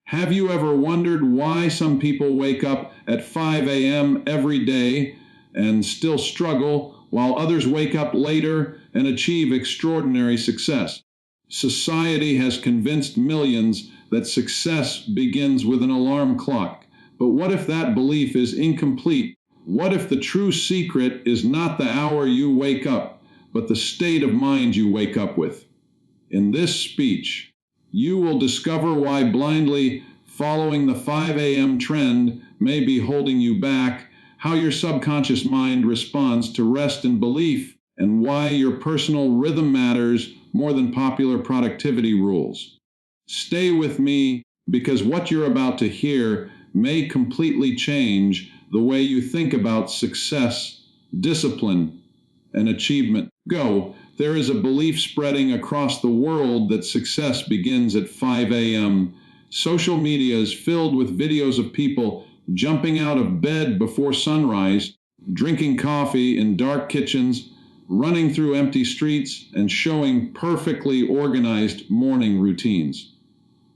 Have you ever wondered why some people wake up at 5 a.m. every day and still struggle, while others wake up later and achieve extraordinary success? Society has convinced millions that success begins with an alarm clock. But what if that belief is incomplete? What if the true secret is not the hour you wake up, but the state of mind you wake up with? In this speech, you will discover why blindly following the 5 a.m. trend may be holding you back, how your subconscious mind responds to rest and belief, and why your personal rhythm matters more than popular productivity rules. Stay with me, because what you're about to hear may completely change the way you think about success, discipline, and achievement. Go. There is a belief spreading across the world that success begins at 5 a.m. Social media is filled with videos of people jumping out of bed before sunrise, drinking coffee in dark kitchens, running through empty streets, and showing perfectly organized morning routines.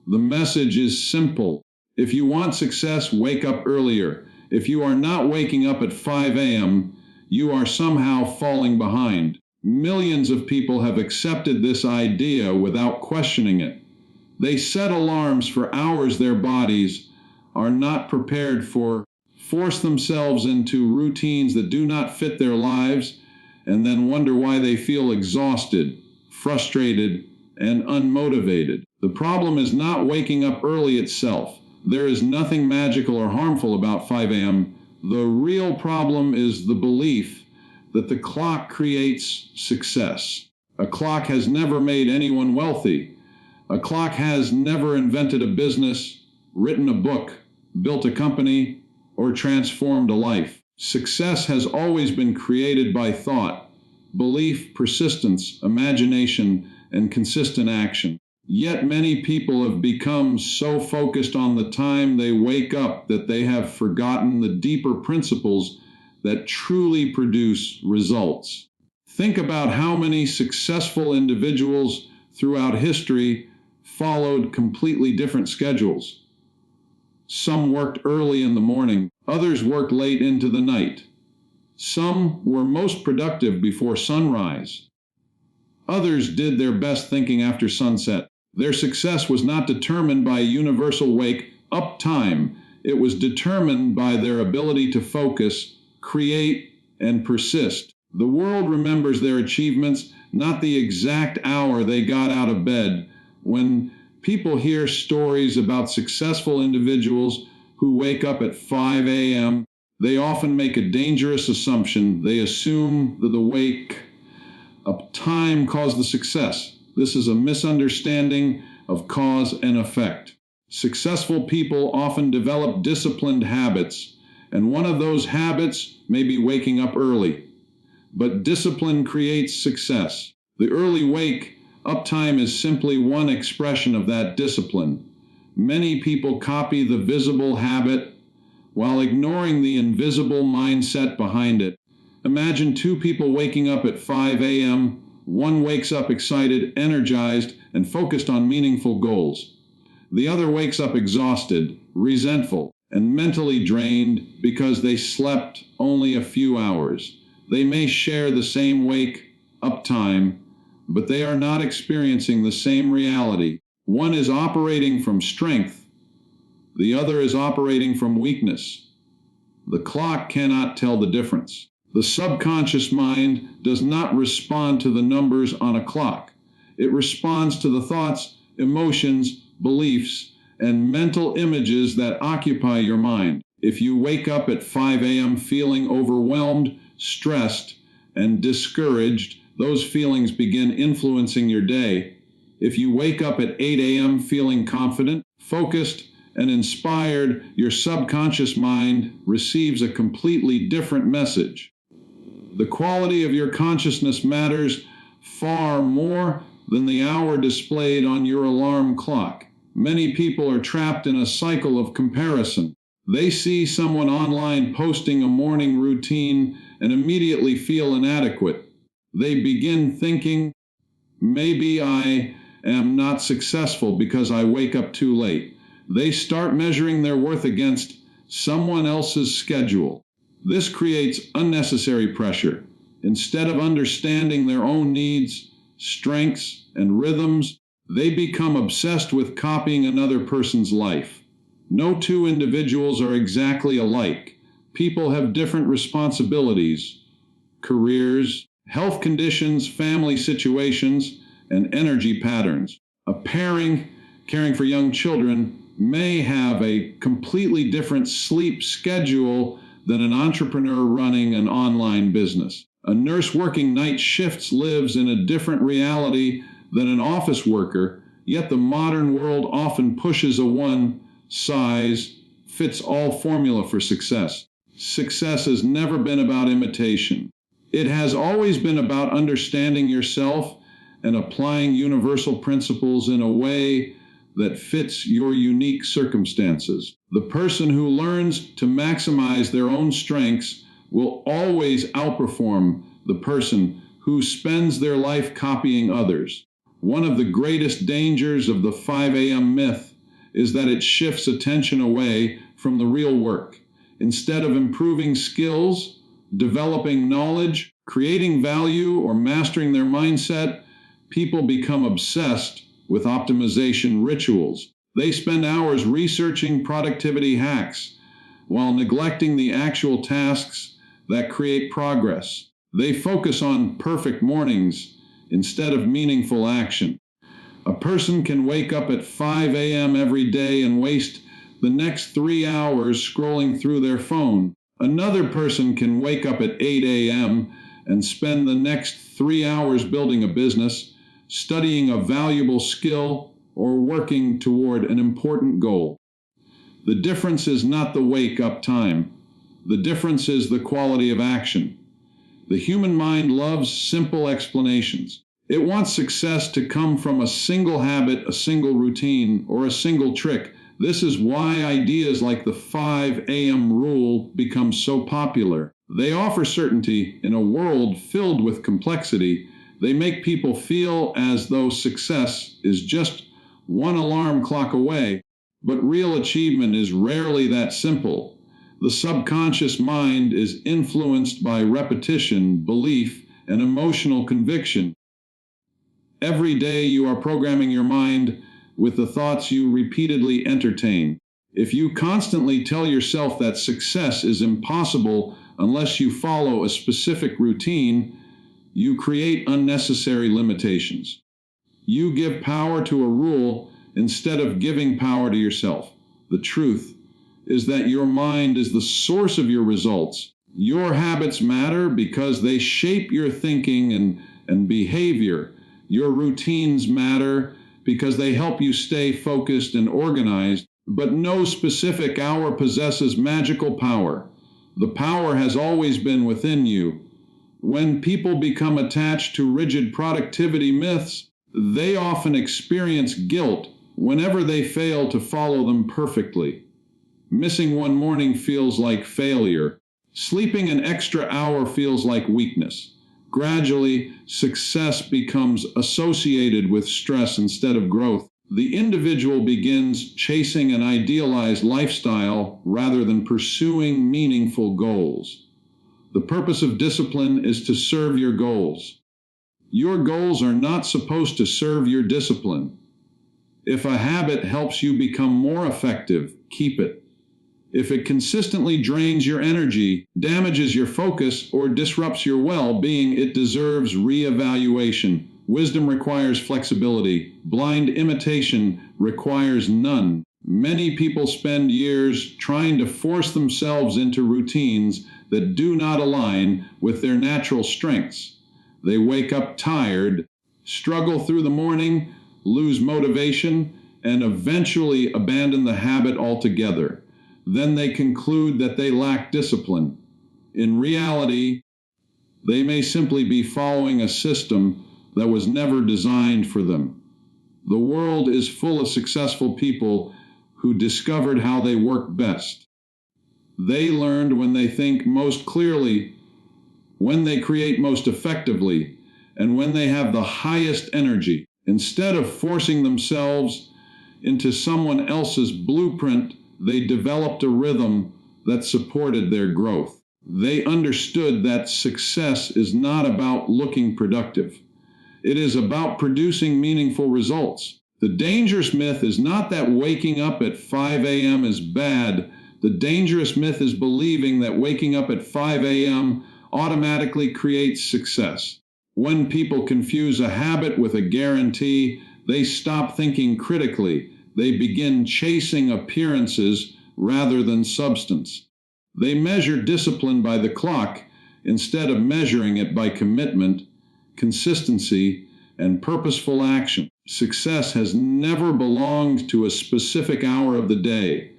The message is simple. If you want success, wake up earlier. If you are not waking up at 5 a.m., you are somehow falling behind. Millions of people have accepted this idea without questioning it. They set alarms for hours their bodies are not prepared for, force themselves into routines that do not fit their lives, and then wonder why they feel exhausted, frustrated, and unmotivated. The problem is not waking up early itself. There is nothing magical or harmful about 5 a.m. The real problem is the belief that the clock creates success. A clock has never made anyone wealthy. A clock has never invented a business, written a book, built a company, or transformed a life. Success has always been created by thought, belief, persistence, imagination, and consistent action. Yet many people have become so focused on the time they wake up that they have forgotten the deeper principles that truly produce results. Think about how many successful individuals throughout history followed completely different schedules. Some worked early in the morning, others worked late into the night. Some were most productive before sunrise. Others did their best thinking after sunset. Their success was not determined by universal wake-up time. It was determined by their ability to focus, create, and persist. The world remembers their achievements, not the exact hour they got out of bed. When people hear stories about successful individuals who wake up at 5 a.m., they often make a dangerous assumption. They assume that the wake-up time caused the success. This is a misunderstanding of cause and effect. Successful people often develop disciplined habits, and one of those habits may be waking up early. But discipline creates success. The early wake-up time is simply one expression of that discipline. Many people copy the visible habit while ignoring the invisible mindset behind it. Imagine two people waking up at 5 a.m. One wakes up excited, energized, and focused on meaningful goals. The other wakes up exhausted, resentful, and mentally drained because they slept only a few hours. They may share the same wake-up time, but they are not experiencing the same reality. One is operating from strength. The other is operating from weakness. The clock cannot tell the difference. The subconscious mind does not respond to the numbers on a clock. It responds to the thoughts, emotions, beliefs, and mental images that occupy your mind. If you wake up at 5 a.m. feeling overwhelmed, stressed, and discouraged, those feelings begin influencing your day. If you wake up at 8 a.m. feeling confident, focused, and inspired, your subconscious mind receives a completely different message. The quality of your consciousness matters far more than the hour displayed on your alarm clock. Many people are trapped in a cycle of comparison. They see someone online posting a morning routine and immediately feel inadequate. They begin thinking, maybe I am not successful because I wake up too late. They start measuring their worth against someone else's schedule. This creates unnecessary pressure. Instead of understanding their own needs, strengths, and rhythms, they become obsessed with copying another person's life. No two individuals are exactly alike. People have different responsibilities, careers, health conditions, family situations, and energy patterns. A parent caring for young children may have a completely different sleep schedule than an entrepreneur running an online business. A nurse working night shifts lives in a different reality than an office worker, yet the modern world often pushes a one-size-fits-all formula for success. Success has never been about imitation. It has always been about understanding yourself and applying universal principles in a way that fits your unique circumstances. The person who learns to maximize their own strengths will always outperform the person who spends their life copying others. One of the greatest dangers of the 5 a.m. myth is that it shifts attention away from the real work. Instead of improving skills, developing knowledge, creating value, or mastering their mindset, people become obsessed with optimization rituals. They spend hours researching productivity hacks while neglecting the actual tasks that create progress. They focus on perfect mornings instead of meaningful action. A person can wake up at 5 a.m. every day and waste the next 3 hours scrolling through their phone. Another person can wake up at 8 a.m. and spend the next 3 hours building a business, studying a valuable skill, or working toward an important goal. The difference is not the wake-up time. The difference is the quality of action. The human mind loves simple explanations. It wants success to come from a single habit, a single routine, or a single trick. This is why ideas like the 5 a.m. rule become so popular. They offer certainty in a world filled with complexity. They make people feel as though success is just one alarm clock away. But real achievement is rarely that simple. The subconscious mind is influenced by repetition, belief, and emotional conviction. Every day you are programming your mind with the thoughts you repeatedly entertain. If you constantly tell yourself that success is impossible unless you follow a specific routine, you create unnecessary limitations. You give power to a rule instead of giving power to yourself. The truth is that your mind is the source of your results. Your habits matter because they shape your thinking and behavior. Your routines matter because they help you stay focused and organized. But no specific hour possesses magical power. The power has always been within you. When people become attached to rigid productivity myths, they often experience guilt whenever they fail to follow them perfectly. Missing one morning feels like failure. Sleeping an extra hour feels like weakness. Gradually, success becomes associated with stress instead of growth. The individual begins chasing an idealized lifestyle rather than pursuing meaningful goals. The purpose of discipline is to serve your goals. Your goals are not supposed to serve your discipline. If a habit helps you become more effective, keep it. If it consistently drains your energy, damages your focus, or disrupts your well-being, it deserves reevaluation. Wisdom requires flexibility. Blind imitation requires none. Many people spend years trying to force themselves into routines that do not align with their natural strengths. They wake up tired, struggle through the morning, lose motivation, and eventually abandon the habit altogether. Then they conclude that they lack discipline. In reality, they may simply be following a system that was never designed for them. The world is full of successful people who discovered how they work best. They learned when they think most clearly, when they create most effectively, and when they have the highest energy. Instead of forcing themselves into someone else's blueprint, they developed a rhythm that supported their growth. They understood that success is not about looking productive. It is about producing meaningful results. The dangerous myth is not that waking up at 5 a.m. is bad. The dangerous myth is believing that waking up at 5 a.m. automatically creates success. When people confuse a habit with a guarantee, they stop thinking critically. They begin chasing appearances rather than substance. They measure discipline by the clock instead of measuring it by commitment, consistency, and purposeful action. Success has never belonged to a specific hour of the day.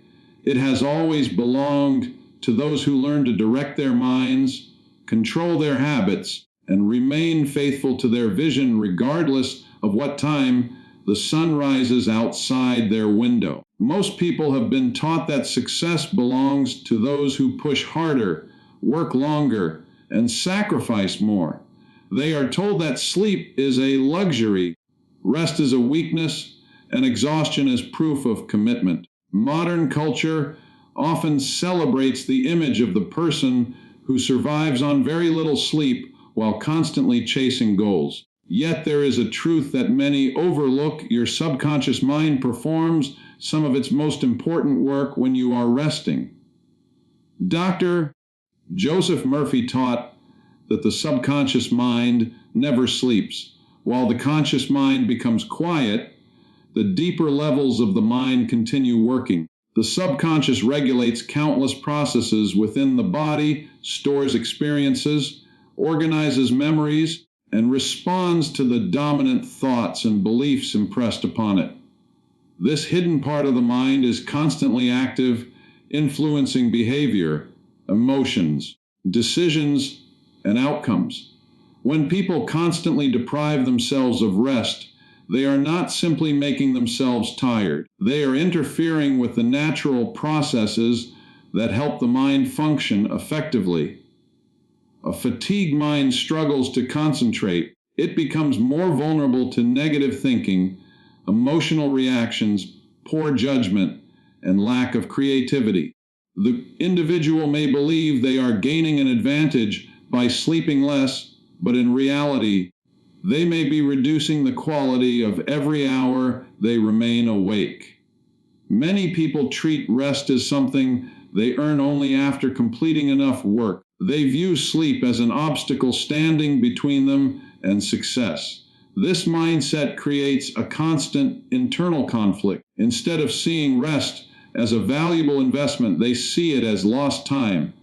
It has always belonged to those who learn to direct their minds, control their habits, and remain faithful to their vision regardless of what time the sun rises outside their window. Most people have been taught that success belongs to those who push harder, work longer, and sacrifice more. They are told that sleep is a luxury, rest is a weakness, and exhaustion is proof of commitment. Modern culture often celebrates the image of the person who survives on very little sleep while constantly chasing goals. Yet there is a truth that many overlook. Your subconscious mind performs some of its most important work when you are resting. Dr. Joseph Murphy taught that the subconscious mind never sleeps. While the conscious mind becomes quiet, the deeper levels of the mind continue working. The subconscious regulates countless processes within the body, stores experiences, organizes memories, and responds to the dominant thoughts and beliefs impressed upon it. This hidden part of the mind is constantly active, influencing behavior, emotions, decisions, and outcomes. When people constantly deprive themselves of rest, they are not simply making themselves tired. They are interfering with the natural processes that help the mind function effectively. A fatigued mind struggles to concentrate. It becomes more vulnerable to negative thinking, emotional reactions, poor judgment, and lack of creativity. The individual may believe they are gaining an advantage by sleeping less, but in reality, they may be reducing the quality of every hour they remain awake. Many people treat rest as something they earn only after completing enough work. They view sleep as an obstacle standing between them and success. This mindset creates a constant internal conflict. Instead of seeing rest as a valuable investment, they see it as lost time.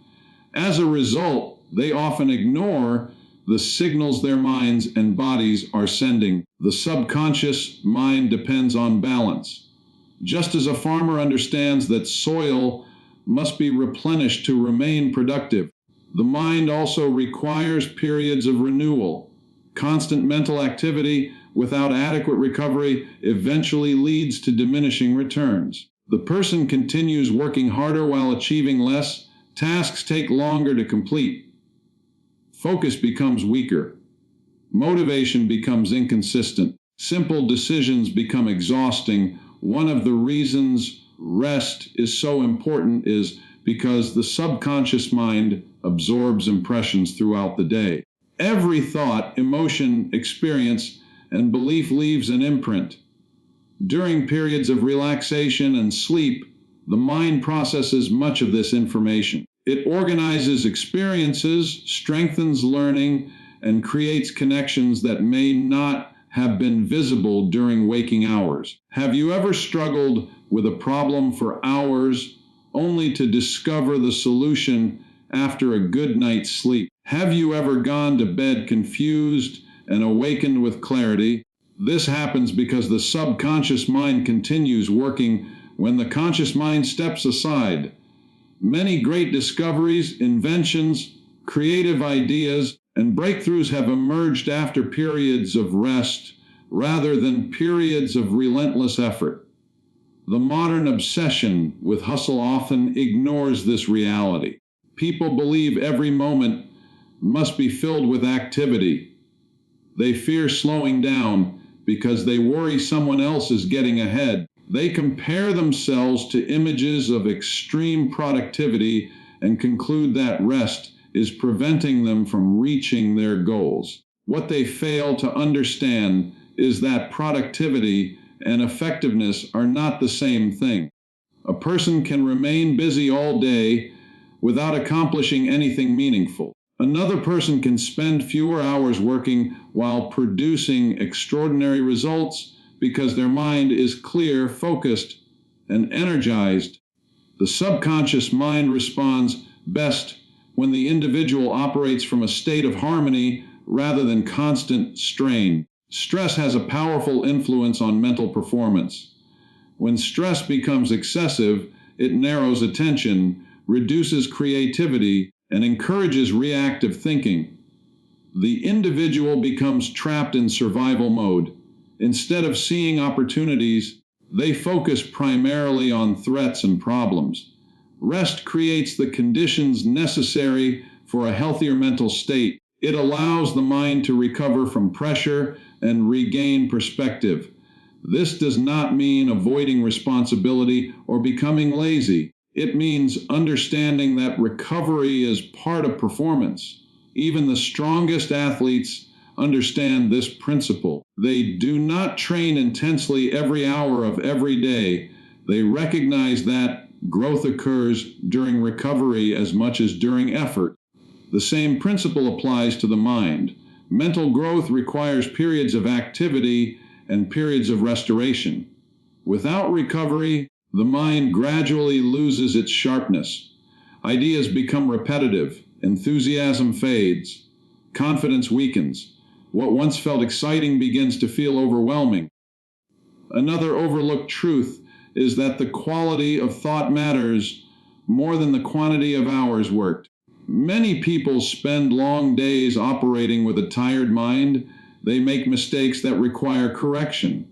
As a result, they often ignore the signals their minds and bodies are sending. The subconscious mind depends on balance. Just as a farmer understands that soil must be replenished to remain productive, the mind also requires periods of renewal. Constant mental activity without adequate recovery eventually leads to diminishing returns. The person continues working harder while achieving less. Tasks take longer to complete. Focus becomes weaker. Motivation becomes inconsistent. Simple decisions become exhausting. One of the reasons rest is so important is because the subconscious mind absorbs impressions throughout the day. Every thought, emotion, experience, and belief leaves an imprint. During periods of relaxation and sleep, the mind processes much of this information. It organizes experiences, strengthens learning, and creates connections that may not have been visible during waking hours. Have you ever struggled with a problem for hours only to discover the solution after a good night's sleep? Have you ever gone to bed confused and awakened with clarity? This happens because the subconscious mind continues working when the conscious mind steps aside. Many great discoveries, inventions, creative ideas, and breakthroughs have emerged after periods of rest rather than periods of relentless effort. The modern obsession with hustle often ignores this reality. People believe every moment must be filled with activity. They fear slowing down because they worry someone else is getting ahead. They compare themselves to images of extreme productivity and conclude that rest is preventing them from reaching their goals. What they fail to understand is that productivity and effectiveness are not the same thing. A person can remain busy all day without accomplishing anything meaningful. Another person can spend fewer hours working while producing extraordinary results because their mind is clear, focused, and energized. The subconscious mind responds best when the individual operates from a state of harmony rather than constant strain. Stress has a powerful influence on mental performance. When stress becomes excessive, it narrows attention, reduces creativity, and encourages reactive thinking. The individual becomes trapped in survival mode. Instead of seeing opportunities, they focus primarily on threats and problems. Rest creates the conditions necessary for a healthier mental state. It allows the mind to recover from pressure and regain perspective. This does not mean avoiding responsibility or becoming lazy. It means understanding that recovery is part of performance. Even the strongest athletes understand this principle. They do not train intensely every hour of every day. They recognize that growth occurs during recovery as much as during effort. The same principle applies to the mind. Mental growth requires periods of activity and periods of restoration. Without recovery, the mind gradually loses its sharpness. Ideas become repetitive, enthusiasm fades, confidence weakens. What once felt exciting begins to feel overwhelming. Another overlooked truth is that the quality of thought matters more than the quantity of hours worked. Many people spend long days operating with a tired mind. They make mistakes that require correction.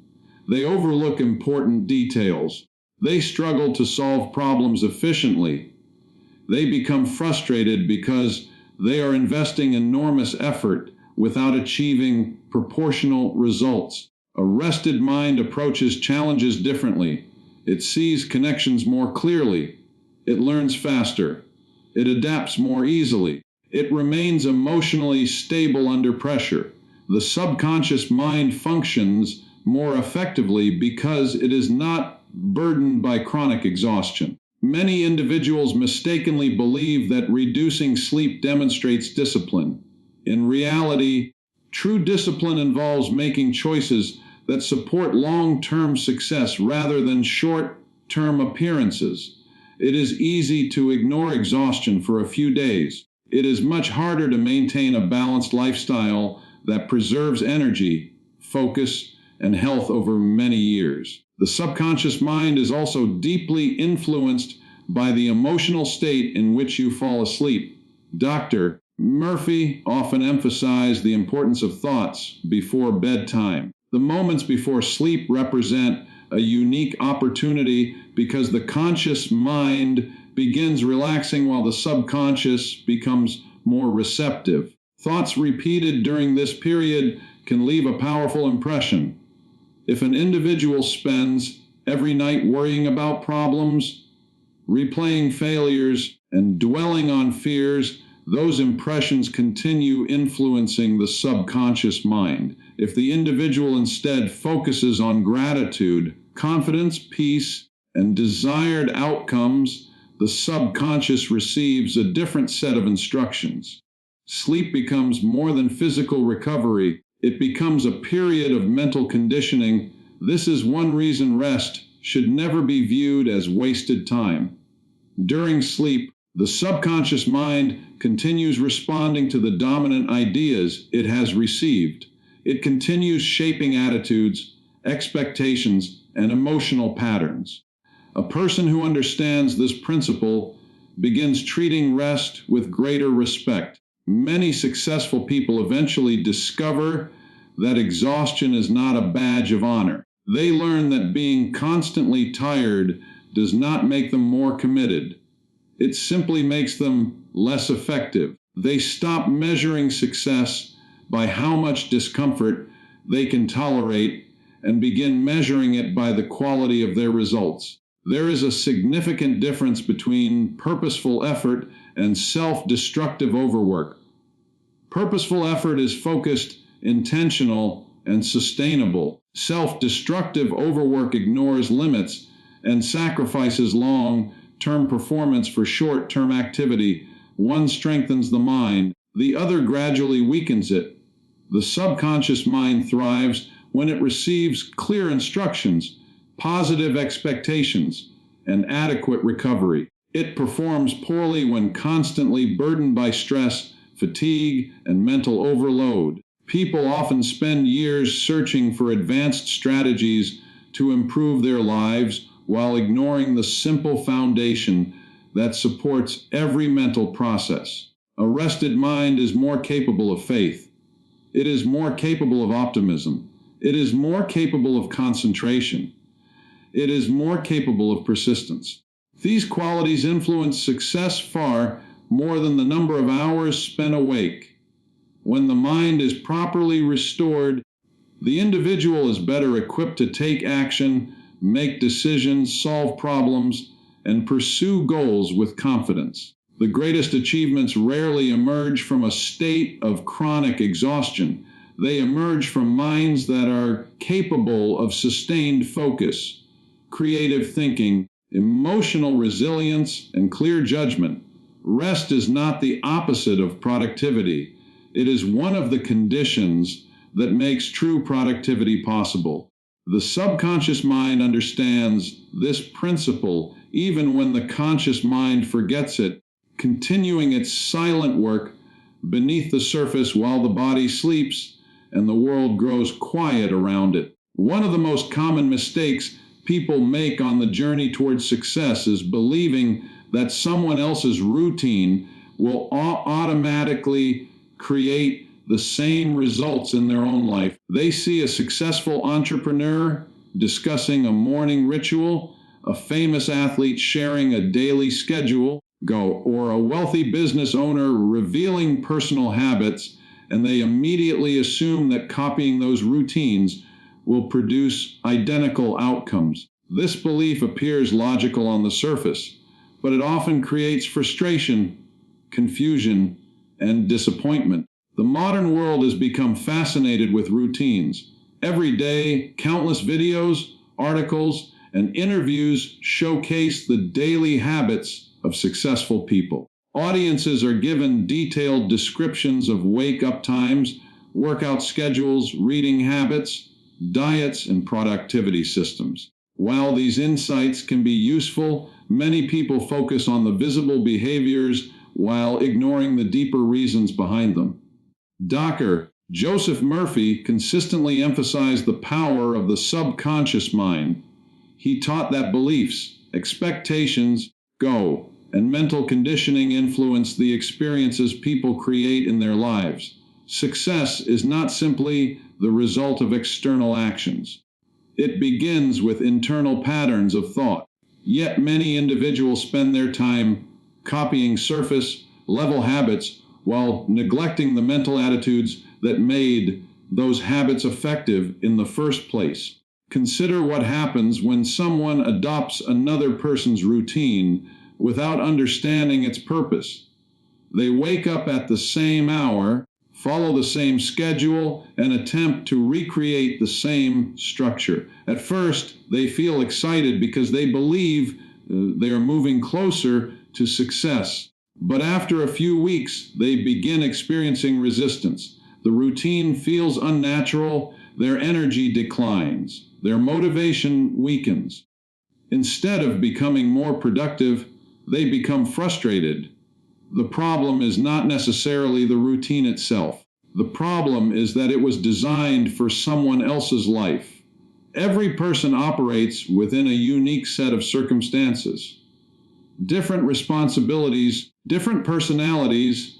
They overlook important details. They struggle to solve problems efficiently. They become frustrated because they are investing enormous effort without achieving proportional results. A rested mind approaches challenges differently. It sees connections more clearly. It learns faster. It adapts more easily. It remains emotionally stable under pressure. The subconscious mind functions more effectively because it is not burdened by chronic exhaustion. Many individuals mistakenly believe that reducing sleep demonstrates discipline. In reality, true discipline involves making choices that support long-term success rather than short-term appearances. It is easy to ignore exhaustion for a few days. It is much harder to maintain a balanced lifestyle that preserves energy, focus, and health over many years. The subconscious mind is also deeply influenced by the emotional state in which you fall asleep. Dr. Murphy often emphasized the importance of thoughts before bedtime. The moments before sleep represent a unique opportunity because the conscious mind begins relaxing while the subconscious becomes more receptive. Thoughts repeated during this period can leave a powerful impression. If an individual spends every night worrying about problems, replaying failures, and dwelling on fears, those impressions continue influencing the subconscious mind. If the individual instead focuses on gratitude, confidence, peace, and desired outcomes, the subconscious receives a different set of instructions. Sleep becomes more than physical recovery. It becomes a period of mental conditioning. This is one reason rest should never be viewed as wasted time. During sleep, the subconscious mind continues responding to the dominant ideas it has received. It continues shaping attitudes, expectations, and emotional patterns. A person who understands this principle begins treating rest with greater respect. Many successful people eventually discover that exhaustion is not a badge of honor. They learn that being constantly tired does not make them more committed. It simply makes them less effective. They stop measuring success by how much discomfort they can tolerate and begin measuring it by the quality of their results. There is a significant difference between purposeful effort and self-destructive overwork. Purposeful effort is focused, intentional, and sustainable. Self-destructive overwork ignores limits and sacrifices long-term performance for short-term activity. One strengthens the mind, the other gradually weakens it. The subconscious mind thrives when it receives clear instructions, positive expectations, and adequate recovery. It performs poorly when constantly burdened by stress, fatigue, and mental overload. People often spend years searching for advanced strategies to improve their lives while ignoring the simple foundation that supports every mental process. A rested mind is more capable of faith. It is more capable of optimism. It is more capable of concentration. It is more capable of persistence. These qualities influence success far more than the number of hours spent awake. When the mind is properly restored, the individual is better equipped to take action, make decisions, solve problems, and pursue goals with confidence. The greatest achievements rarely emerge from a state of chronic exhaustion. They emerge from minds that are capable of sustained focus, creative thinking, emotional resilience, and clear judgment. Rest is not the opposite of productivity. It is one of the conditions that makes true productivity possible. The subconscious mind understands this principle even when the conscious mind forgets it, continuing its silent work beneath the surface while the body sleeps and the world grows quiet around it. One of the most common mistakes people make on the journey towards success is believing that someone else's routine will automatically create the same results in their own life. They see a successful entrepreneur discussing a morning ritual, a famous athlete sharing a daily schedule, or a wealthy business owner revealing personal habits, and they immediately assume that copying those routines will produce identical outcomes. This belief appears logical on the surface, but it often creates frustration, confusion, and disappointment. The modern world has become fascinated with routines. Every day, countless videos, articles, and interviews showcase the daily habits of successful people. Audiences are given detailed descriptions of wake-up times, workout schedules, reading habits, diets, and productivity systems. While these insights can be useful, many people focus on the visible behaviors while ignoring the deeper reasons behind them. Dr. Joseph Murphy consistently emphasized the power of the subconscious mind. He taught that beliefs, expectations, and mental conditioning influence the experiences people create in their lives. Success is not simply the result of external actions. It begins with internal patterns of thought. Yet many individuals spend their time copying surface-level habits while neglecting the mental attitudes that made those habits effective in the first place. Consider what happens when someone adopts another person's routine without understanding its purpose. They wake up at the same hour, follow the same schedule, and attempt to recreate the same structure. At first, they feel excited because they believe they are moving closer to success. But after a few weeks, they begin experiencing resistance. The routine feels unnatural, their energy declines, their motivation weakens. Instead of becoming more productive, they become frustrated. The problem is not necessarily the routine itself. The problem is that it was designed for someone else's life. Every person operates within a unique set of circumstances. Different responsibilities, different personalities,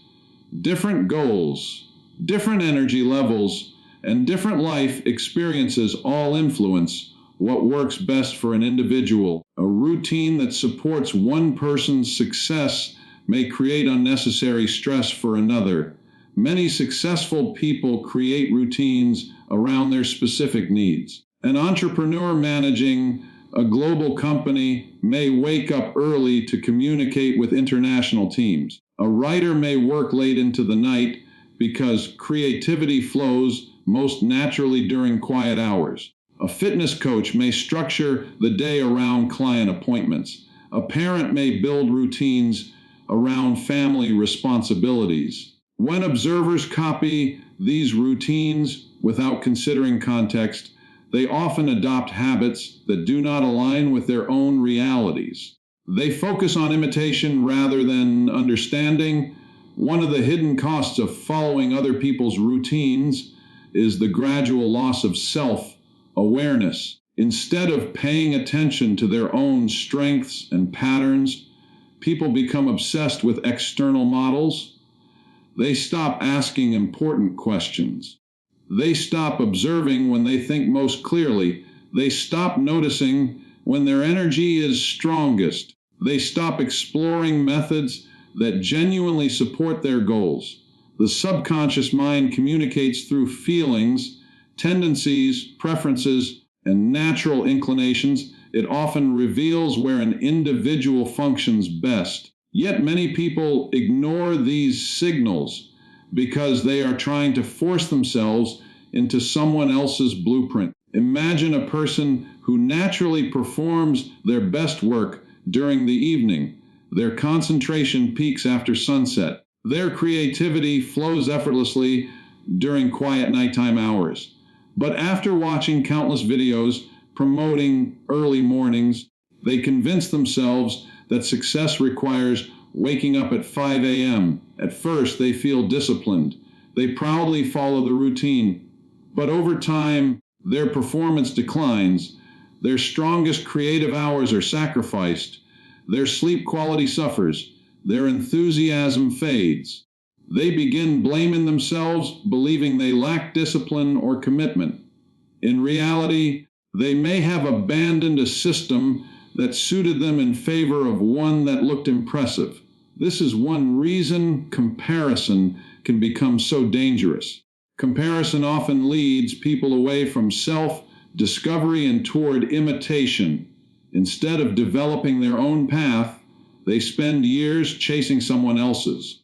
different goals, different energy levels, and different life experiences all influence what works best for an individual. A routine that supports one person's success may create unnecessary stress for another. Many successful people create routines around their specific needs. An entrepreneur managing a global company may wake up early to communicate with international teams. A writer may work late into the night because creativity flows most naturally during quiet hours. A fitness coach may structure the day around client appointments. A parent may build routines around family responsibilities. When observers copy these routines without considering context, they often adopt habits that do not align with their own realities. They focus on imitation rather than understanding. One of the hidden costs of following other people's routines is the gradual loss of self-awareness. Instead of paying attention to their own strengths and patterns, people become obsessed with external models. They stop asking important questions. They stop observing when they think most clearly. They stop noticing when their energy is strongest. They stop exploring methods that genuinely support their goals. The subconscious mind communicates through feelings, tendencies, preferences, and natural inclinations. It often reveals where an individual functions best. Yet many people ignore these signals because they are trying to force themselves into someone else's blueprint. Imagine a person who naturally performs their best work during the evening. Their concentration peaks after sunset. Their creativity flows effortlessly during quiet nighttime hours. But after watching countless videos promoting early mornings, they convince themselves that success requires waking up at 5 a.m. At first, they feel disciplined. They proudly follow the routine. But over time, their performance declines. Their strongest creative hours are sacrificed. Their sleep quality suffers. Their enthusiasm fades. They begin blaming themselves, believing they lack discipline or commitment. In reality, they may have abandoned a system that suited them in favor of one that looked impressive. This is one reason comparison can become so dangerous. Comparison often leads people away from self-discovery and toward imitation. Instead of developing their own path, they spend years chasing someone else's.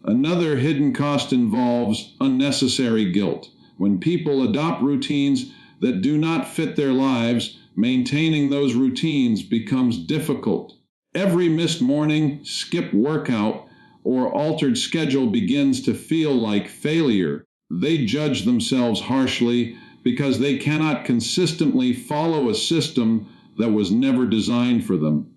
Another hidden cost involves unnecessary guilt. When people adopt routines that do not fit their lives, maintaining those routines becomes difficult. Every missed morning, skipped workout, or altered schedule begins to feel like failure. They judge themselves harshly because they cannot consistently follow a system that was never designed for them.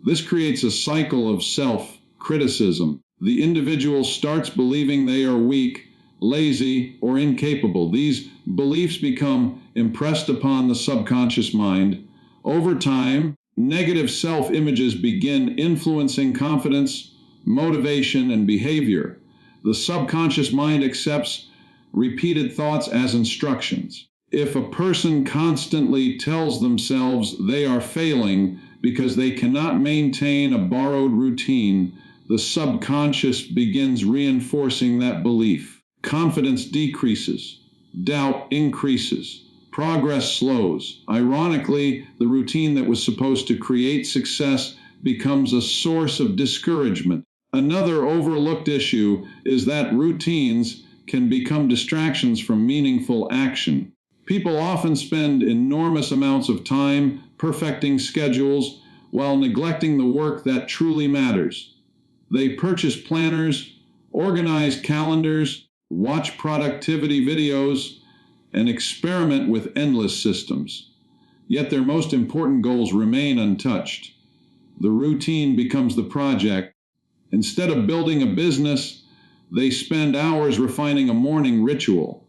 This creates a cycle of self-criticism. The individual starts believing they are weak, lazy, or incapable. These beliefs become impressed upon the subconscious mind. Over time, negative self-images begin influencing confidence, motivation, and behavior. The subconscious mind accepts repeated thoughts as instructions. If a person constantly tells themselves they are failing because they cannot maintain a borrowed routine, the subconscious begins reinforcing that belief. Confidence decreases, doubt increases, progress slows. Ironically, the routine that was supposed to create success becomes a source of discouragement. Another overlooked issue is that routines can become distractions from meaningful action. People often spend enormous amounts of time perfecting schedules while neglecting the work that truly matters. They purchase planners, organize calendars, watch productivity videos, and experiment with endless systems. Yet their most important goals remain untouched. The routine becomes the project. Instead of building a business, they spend hours refining a morning ritual.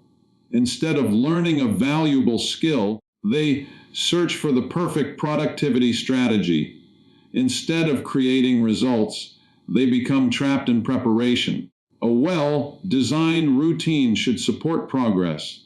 Instead of learning a valuable skill, they search for the perfect productivity strategy. Instead of creating results, they become trapped in preparation. A well-designed routine should support progress.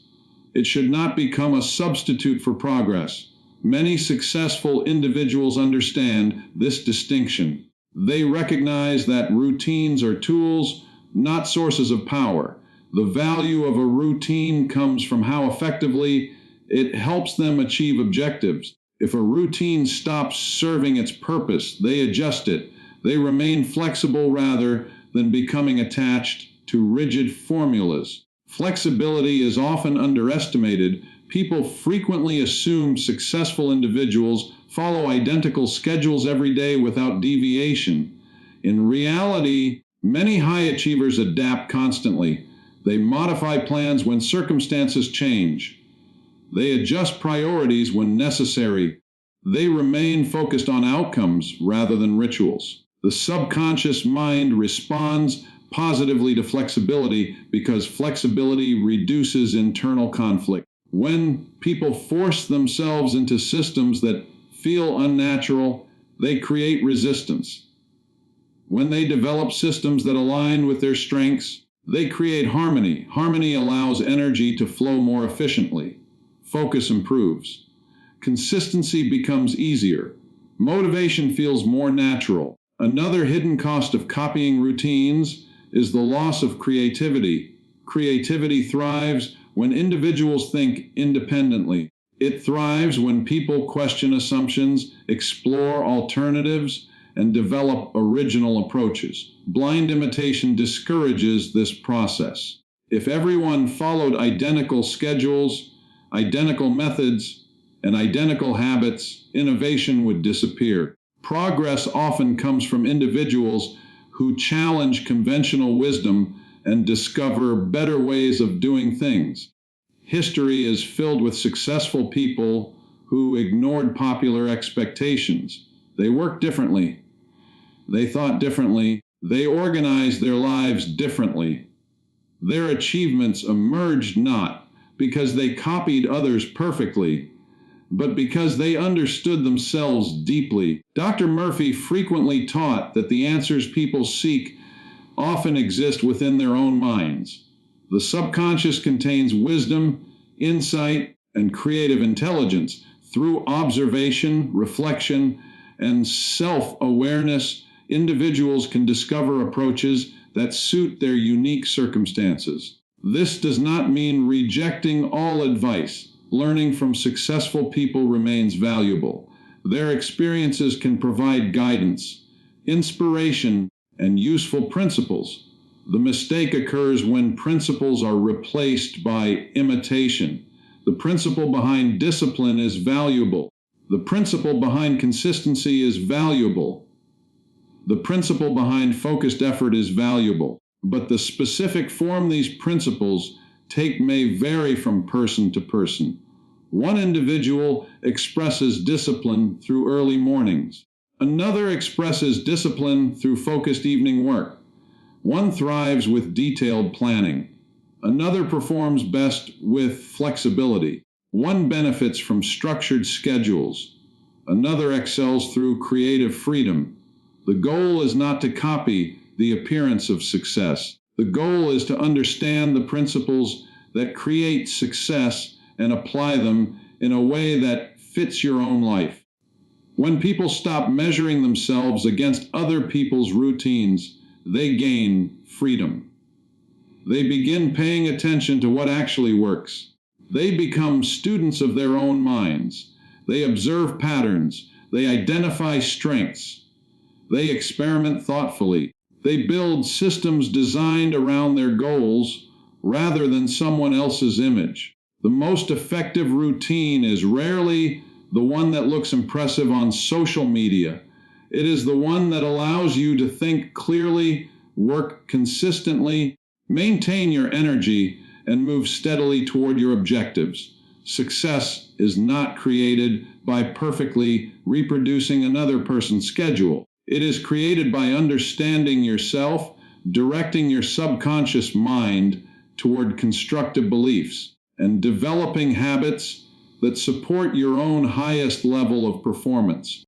It should not become a substitute for progress. Many successful individuals understand this distinction. They recognize that routines are tools, not sources of power. The value of a routine comes from how effectively It helps them achieve objectives. If a routine stops serving its purpose, they adjust it. They remain flexible rather than becoming attached to rigid formulas. Flexibility is often underestimated. People frequently assume successful individuals follow identical schedules every day without deviation. In reality, many high achievers adapt constantly. They modify plans when circumstances change. They adjust priorities when necessary. They remain focused on outcomes rather than rituals. The subconscious mind responds positively to flexibility because flexibility reduces internal conflict. When people force themselves into systems that feel unnatural, they create resistance. When they develop systems that align with their strengths, they create harmony. Harmony allows energy to flow more efficiently. Focus improves. Consistency becomes easier. Motivation feels more natural. Another hidden cost of copying routines is the loss of creativity. Creativity thrives when individuals think independently. It thrives when people question assumptions, explore alternatives, and develop original approaches. Blind imitation discourages this process. If everyone followed identical schedules, identical methods, and identical habits, innovation would disappear. Progress often comes from individuals who challenge conventional wisdom and discover better ways of doing things. History is filled with successful people who ignored popular expectations. They worked differently. They thought differently. They organized their lives differently. Their achievements emerged not because they copied others perfectly, but because they understood themselves deeply. Dr. Murphy frequently taught that the answers people seek often exist within their own minds. The subconscious contains wisdom, insight, and creative intelligence. Through observation, reflection, and self-awareness, individuals can discover approaches that suit their unique circumstances. This does not mean rejecting all advice. Learning from successful people remains valuable. Their experiences can provide guidance, inspiration, and useful principles. The mistake occurs when principles are replaced by imitation. The principle behind discipline is valuable. The principle behind consistency is valuable. The principle behind focused effort is valuable. But the specific form these principles take may vary from person to person. One individual expresses discipline through early mornings. Another expresses discipline through focused evening work. One thrives with detailed planning. Another performs best with flexibility. One benefits from structured schedules. Another excels through creative freedom. The goal is not to copy the appearance of success. The goal is to understand the principles that create success and apply them in a way that fits your own life. When people stop measuring themselves against other people's routines, they gain freedom. They begin paying attention to what actually works. They become students of their own minds. They observe patterns. They identify strengths. They experiment thoughtfully. They build systems designed around their goals rather than someone else's image. The most effective routine is rarely the one that looks impressive on social media. It is the one that allows you to think clearly, work consistently, maintain your energy, and move steadily toward your objectives. Success is not created by perfectly reproducing another person's schedule. It is created by understanding yourself, directing your subconscious mind toward constructive beliefs, and developing habits that support your own highest level of performance.